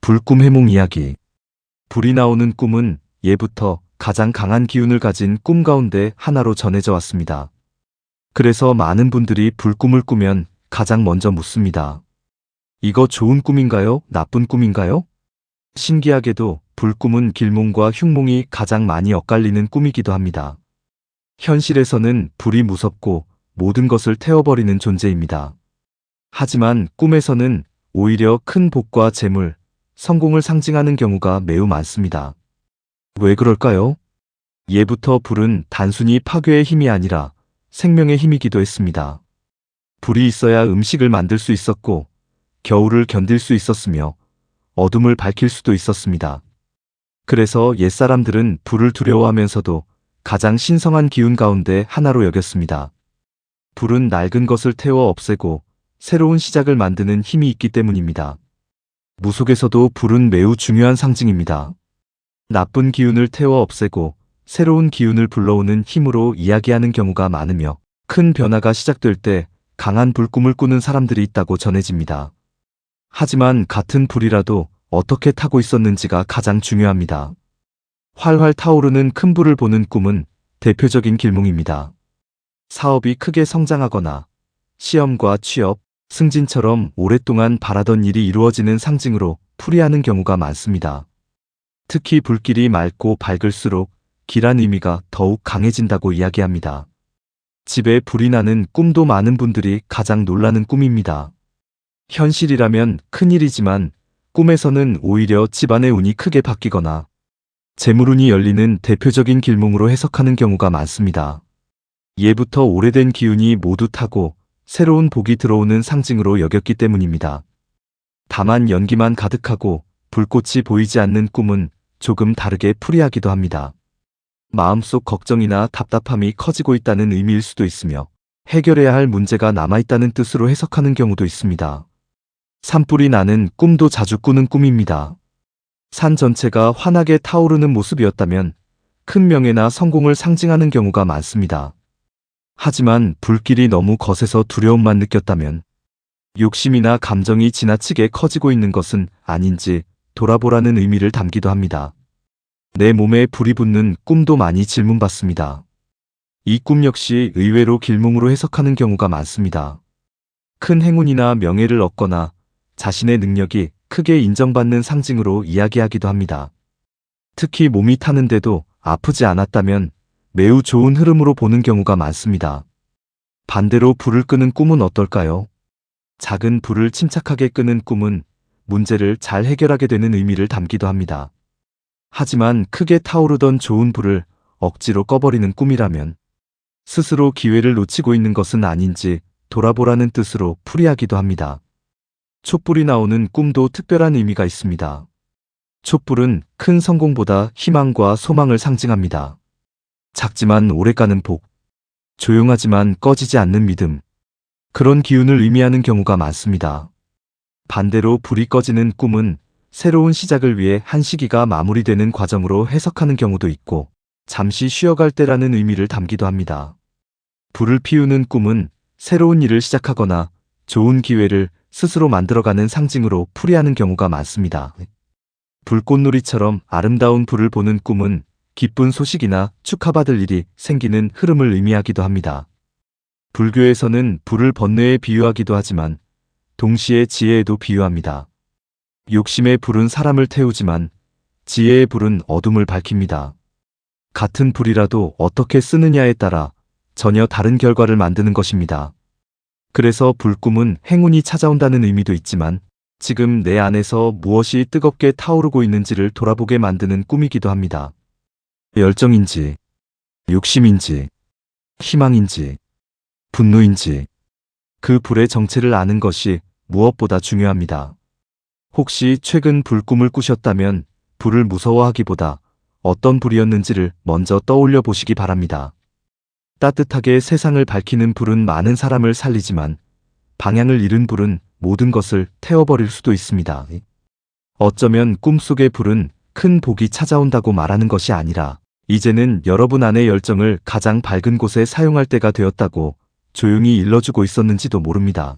불꿈 해몽 이야기. 불이 나오는 꿈은 예부터 가장 강한 기운을 가진 꿈 가운데 하나로 전해져 왔습니다. 그래서 많은 분들이 불꿈을 꾸면 가장 먼저 묻습니다. 이거 좋은 꿈인가요? 나쁜 꿈인가요? 신기하게도 불꿈은 길몽과 흉몽이 가장 많이 엇갈리는 꿈이기도 합니다. 현실에서는 불이 무섭고 모든 것을 태워버리는 존재입니다. 하지만 꿈에서는 오히려 큰 복과 재물, 성공을 상징하는 경우가 매우 많습니다. 왜 그럴까요? 예부터 불은 단순히 파괴의 힘이 아니라 생명의 힘이기도 했습니다. 불이 있어야 음식을 만들 수 있었고, 겨울을 견딜 수 있었으며, 어둠을 밝힐 수도 있었습니다. 그래서 옛사람들은 불을 두려워하면서도 가장 신성한 기운 가운데 하나로 여겼습니다. 불은 낡은 것을 태워 없애고 새로운 시작을 만드는 힘이 있기 때문입니다. 무속에서도 불은 매우 중요한 상징입니다. 나쁜 기운을 태워 없애고 새로운 기운을 불러오는 힘으로 이야기하는 경우가 많으며 큰 변화가 시작될 때 강한 불꿈을 꾸는 사람들이 있다고 전해집니다. 하지만 같은 불이라도 어떻게 타고 있었는지가 가장 중요합니다. 활활 타오르는 큰 불을 보는 꿈은 대표적인 길몽입니다. 사업이 크게 성장하거나 시험과 취업, 승진처럼 오랫동안 바라던 일이 이루어지는 상징으로 풀이하는 경우가 많습니다. 특히 불길이 맑고 밝을수록 길한 의미가 더욱 강해진다고 이야기합니다. 집에 불이 나는 꿈도 많은 분들이 가장 놀라는 꿈입니다. 현실이라면 큰일이지만 꿈에서는 오히려 집안의 운이 크게 바뀌거나 재물운이 열리는 대표적인 길몽으로 해석하는 경우가 많습니다. 예부터 오래된 기운이 모두 타고 새로운 복이 들어오는 상징으로 여겼기 때문입니다. 다만 연기만 가득하고 불꽃이 보이지 않는 꿈은 조금 다르게 풀이하기도 합니다. 마음속 걱정이나 답답함이 커지고 있다는 의미일 수도 있으며 해결해야 할 문제가 남아있다는 뜻으로 해석하는 경우도 있습니다. 산불이 나는 꿈도 자주 꾸는 꿈입니다. 산 전체가 환하게 타오르는 모습이었다면 큰 명예나 성공을 상징하는 경우가 많습니다. 하지만 불길이 너무 거세서 두려움만 느꼈다면 욕심이나 감정이 지나치게 커지고 있는 것은 아닌지 돌아보라는 의미를 담기도 합니다. 내 몸에 불이 붙는 꿈도 많이 질문받습니다. 이 꿈 역시 의외로 길몽으로 해석하는 경우가 많습니다. 큰 행운이나 명예를 얻거나 자신의 능력이 크게 인정받는 상징으로 이야기하기도 합니다. 특히 몸이 타는데도 아프지 않았다면 매우 좋은 흐름으로 보는 경우가 많습니다. 반대로 불을 끄는 꿈은 어떨까요? 작은 불을 침착하게 끄는 꿈은 문제를 잘 해결하게 되는 의미를 담기도 합니다. 하지만 크게 타오르던 좋은 불을 억지로 꺼버리는 꿈이라면 스스로 기회를 놓치고 있는 것은 아닌지 돌아보라는 뜻으로 풀이하기도 합니다. 촛불이 나오는 꿈도 특별한 의미가 있습니다. 촛불은 큰 성공보다 희망과 소망을 상징합니다. 작지만 오래가는 복, 조용하지만 꺼지지 않는 믿음, 그런 기운을 의미하는 경우가 많습니다. 반대로 불이 꺼지는 꿈은 새로운 시작을 위해 한 시기가 마무리되는 과정으로 해석하는 경우도 있고 잠시 쉬어갈 때라는 의미를 담기도 합니다. 불을 피우는 꿈은 새로운 일을 시작하거나 좋은 기회를 스스로 만들어가는 상징으로 풀이하는 경우가 많습니다. 불꽃놀이처럼 아름다운 불을 보는 꿈은 기쁜 소식이나 축하받을 일이 생기는 흐름을 의미하기도 합니다. 불교에서는 불을 번뇌에 비유하기도 하지만 동시에 지혜에도 비유합니다. 욕심의 불은 사람을 태우지만 지혜의 불은 어둠을 밝힙니다. 같은 불이라도 어떻게 쓰느냐에 따라 전혀 다른 결과를 만드는 것입니다. 그래서 불꿈은 행운이 찾아온다는 의미도 있지만 지금 내 안에서 무엇이 뜨겁게 타오르고 있는지를 돌아보게 만드는 꿈이기도 합니다. 열정인지, 욕심인지, 희망인지, 분노인지 그 불의 정체를 아는 것이 무엇보다 중요합니다. 혹시 최근 불꿈을 꾸셨다면 불을 무서워하기보다 어떤 불이었는지를 먼저 떠올려 보시기 바랍니다. 따뜻하게 세상을 밝히는 불은 많은 사람을 살리지만 방향을 잃은 불은 모든 것을 태워버릴 수도 있습니다. 어쩌면 꿈속의 불은 큰 복이 찾아온다고 말하는 것이 아니라 이제는 여러분 안의 열정을 가장 밝은 곳에 사용할 때가 되었다고 조용히 일러주고 있었는지도 모릅니다.